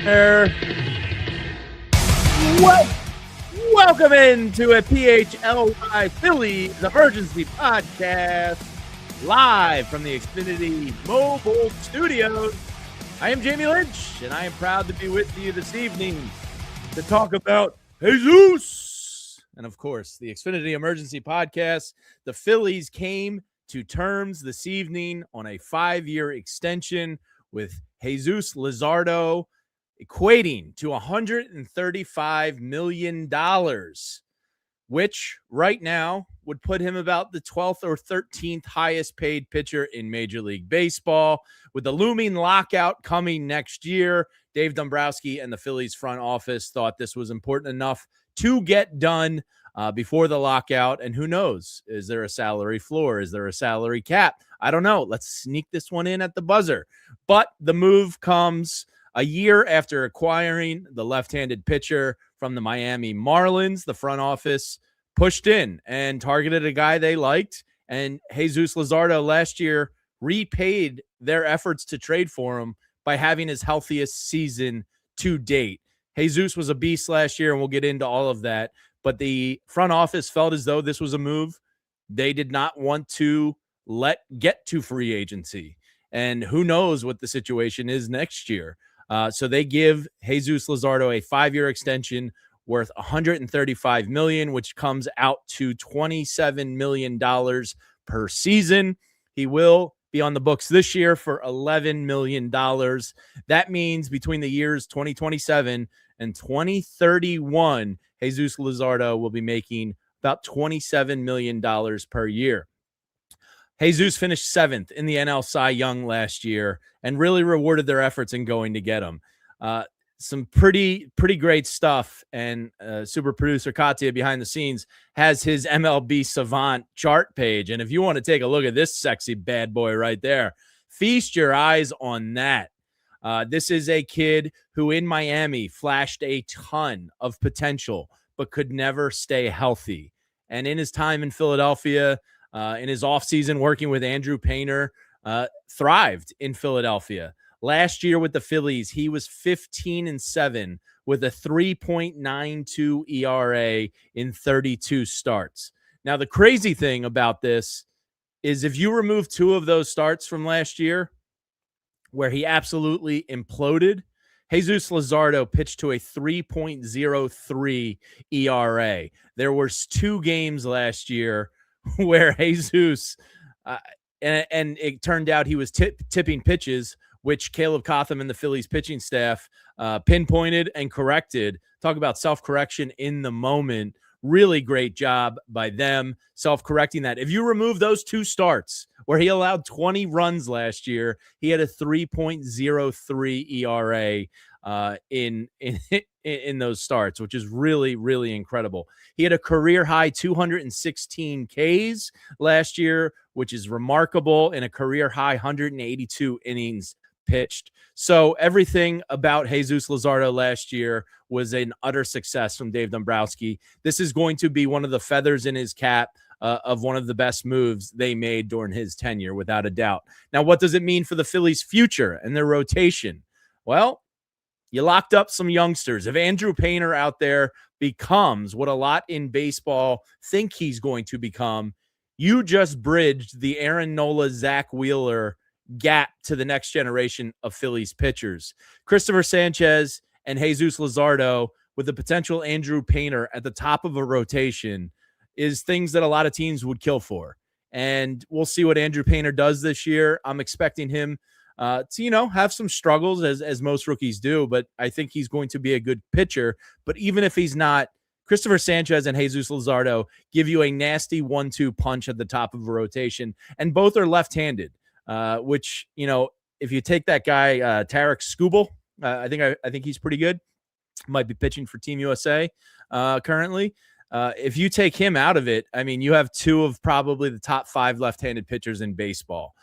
there. Welcome into a PHLY Phillies Emergency Podcast, live from the Xfinity Mobile Studios. I am Jamie Lynch, and I am proud to be with you this evening to talk about Jesus. And of course, the Xfinity Emergency Podcast. The Phillies came to terms this evening on a 5-year extension with Jesus Luzardo, equating to $135 million, which right now would put him about the 12th or 13th highest paid pitcher in Major League Baseball. With the looming lockout coming next year, Dave Dombrowski and the Phillies front office thought this was important enough to get done before the lockout. And who knows? Is there a salary floor? Is there a salary cap? I don't know. Let's sneak this one in at the buzzer. But the move comes a year after acquiring the left-handed pitcher from the Miami Marlins. The front office pushed in and targeted a guy they liked. And Jesus Luzardo last year repaid their efforts to trade for him by having his healthiest season to date. Jesus was a beast last year, and we'll get into all of that. But the front office felt as though this was a move they did not want to let get to free agency. And who knows what the situation is next year. So they give Jesus Luzardo a 5-year extension worth $135 million, which comes out to $27 million per season. He will be on the books this year for $11 million. That means between the years 2027 and 2031, Jesus Luzardo will be making about $27 million per year. Jesus finished 7th in the NL Cy Young last year and really rewarded their efforts in going to get him. Some pretty great stuff. And super producer Katya behind the scenes has his MLB Savant chart page. And if you want to take a look at this sexy bad boy right there, feast your eyes on that. This is a kid who in Miami flashed a ton of potential, but could never stay healthy. And in his time in Philadelphia, in his offseason working with Andrew Painter, thrived in Philadelphia. Last year with the Phillies, he was 15-7 with a 3.92 ERA in 32 starts. Now, the crazy thing about this is if you remove 2 of those starts from last year, where he absolutely imploded, Jesus Luzardo pitched to a 3.03 ERA. There was 2 games last year where Jesus, and it turned out he was tipping pitches, which Caleb Cotham and the Phillies pitching staff pinpointed and corrected. Talk about self-correction in the moment. Really great job by them self-correcting that. If you remove those 2 starts where he allowed 20 runs last year, he had a 3.03 ERA in those starts, which is really, really incredible. He had a career high 216 Ks last year, which is remarkable, and a career high 182 innings pitched. So everything about Jesus Luzardo last year was an utter success from Dave Dombrowski. This is going to be one of the feathers in his cap of one of the best moves they made during his tenure, without a doubt. Now, what does it mean for the Phillies' future and their rotation? Well, you locked up some youngsters. If Andrew Painter out there becomes what a lot in baseball think he's going to become, you just bridged the Aaron Nola, Zack Wheeler gap to the next generation of Phillies pitchers. Cristopher Sanchez and Jesus Luzardo with the potential Andrew Painter at the top of a rotation is things that a lot of teams would kill for. And we'll see what Andrew Painter does this year. I'm expecting him to, have some struggles as most rookies do, but I think he's going to be a good pitcher. But even if he's not, Cristopher Sanchez and Jesus Luzardo give you a nasty 1-2 punch at the top of a rotation, and both are left-handed, which, if you take that guy, Tarek Skubal, I think he's pretty good. Might be pitching for Team USA currently. If you take him out of it, I mean, you have 2 of probably the top 5 left-handed pitchers in baseball.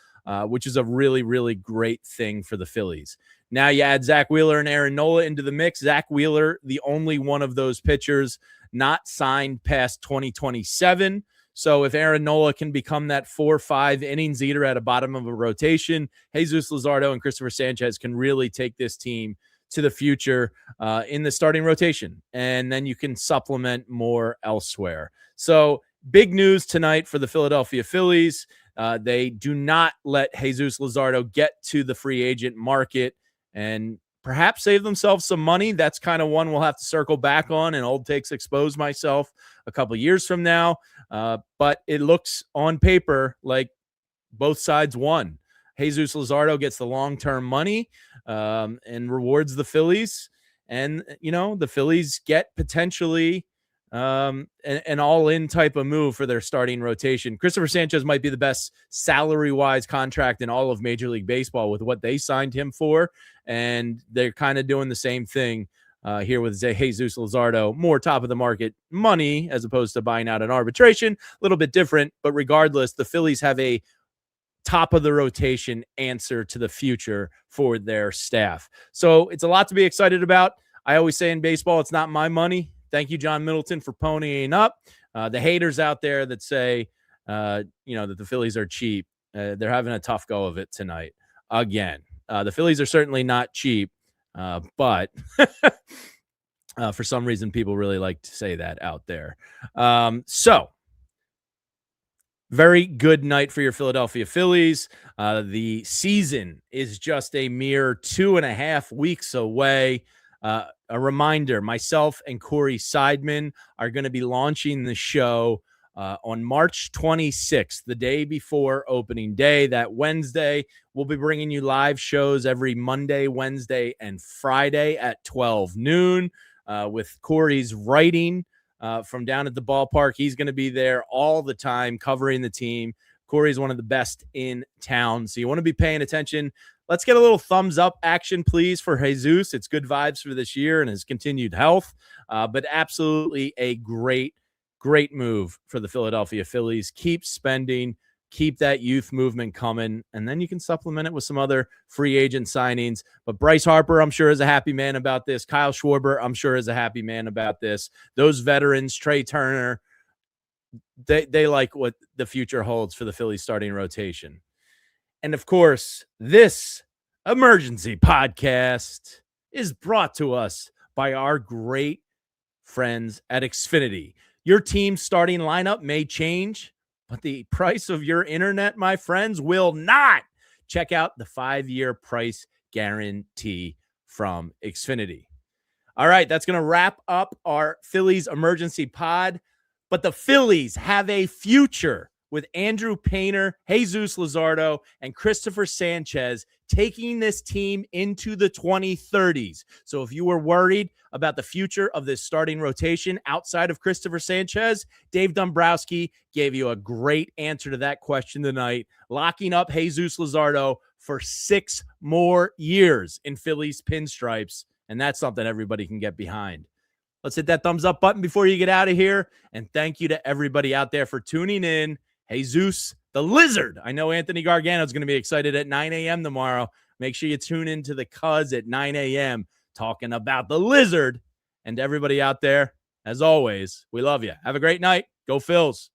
Which is a really, really great thing for the Phillies. Now you add Zack Wheeler and Aaron Nola into the mix. Zack Wheeler, the only one of those pitchers not signed past 2027. So if Aaron Nola can become that 4-5 innings eater at a bottom of a rotation, Jesus Luzardo and Cristopher Sanchez can really take this team to the future in the starting rotation, and then you can supplement more elsewhere. So big news tonight for the Philadelphia Phillies. They do not let Jesus Luzardo get to the free agent market and perhaps save themselves some money. That's kind of one we'll have to circle back on and old takes expose myself a couple years from now. But it looks on paper like both sides won. Jesus Luzardo gets the long-term money and rewards the Phillies. And, the Phillies get potentially an all-in type of move for their starting rotation. Cristopher Sanchez might be the best salary-wise contract in all of Major League Baseball with what they signed him for, and they're kind of doing the same thing here with Jesus Luzardo. More top-of-the-market money as opposed to buying out an arbitration. A little bit different, but regardless, the Phillies have a top-of-the-rotation answer to the future for their staff. So it's a lot to be excited about. I always say in baseball, it's not my money. Thank you, John Middleton, for ponying up. The haters out there that say, that the Phillies are cheap, they're having a tough go of it tonight. Again, the Phillies are certainly not cheap, but for some reason, people really like to say that out there. So very good night for your Philadelphia Phillies. The season is just a mere 2.5 weeks away. A reminder, myself and Corey Seidman are going to be launching the show on March 26th, the day before opening day. That Wednesday, we'll be bringing you live shows every Monday, Wednesday, and Friday at 12 noon with Corey's writing from down at the ballpark. He's going to be there all the time covering the team. Corey's one of the best in town, so you want to be paying attention. Let's get a little thumbs up action, please, for Jesus. It's good vibes for this year and his continued health, but absolutely a great move for the Philadelphia Phillies. Keep spending, keep that youth movement coming, and then you can supplement it with some other free agent signings. But Bryce Harper, I'm sure, is a happy man about this. Kyle Schwarber, I'm sure, is a happy man about this. Those veterans, Trey Turner, they like what the future holds for the Phillies starting rotation. And of course, this emergency podcast is brought to us by our great friends at Xfinity. Your team's starting lineup may change, but the price of your internet, my friends, will not. Check out the 5-year price guarantee from Xfinity. All right, that's going to wrap up our Phillies emergency pod. But the Phillies have a future with Andrew Painter, Jesus Luzardo, and Cristopher Sanchez taking this team into the 2030s. So if you were worried about the future of this starting rotation outside of Cristopher Sanchez, Dave Dombrowski gave you a great answer to that question tonight, locking up Jesus Luzardo for 6 more years in Phillies pinstripes, and that's something everybody can get behind. Let's hit that thumbs up button before you get out of here, and thank you to everybody out there for tuning in. Jesus the Lizard. I know Anthony Gargano is going to be excited at 9 a.m. tomorrow. Make sure you tune into the Cuz at 9 a.m. talking about the Lizard. And to everybody out there, as always, we love you. Have a great night. Go Phils.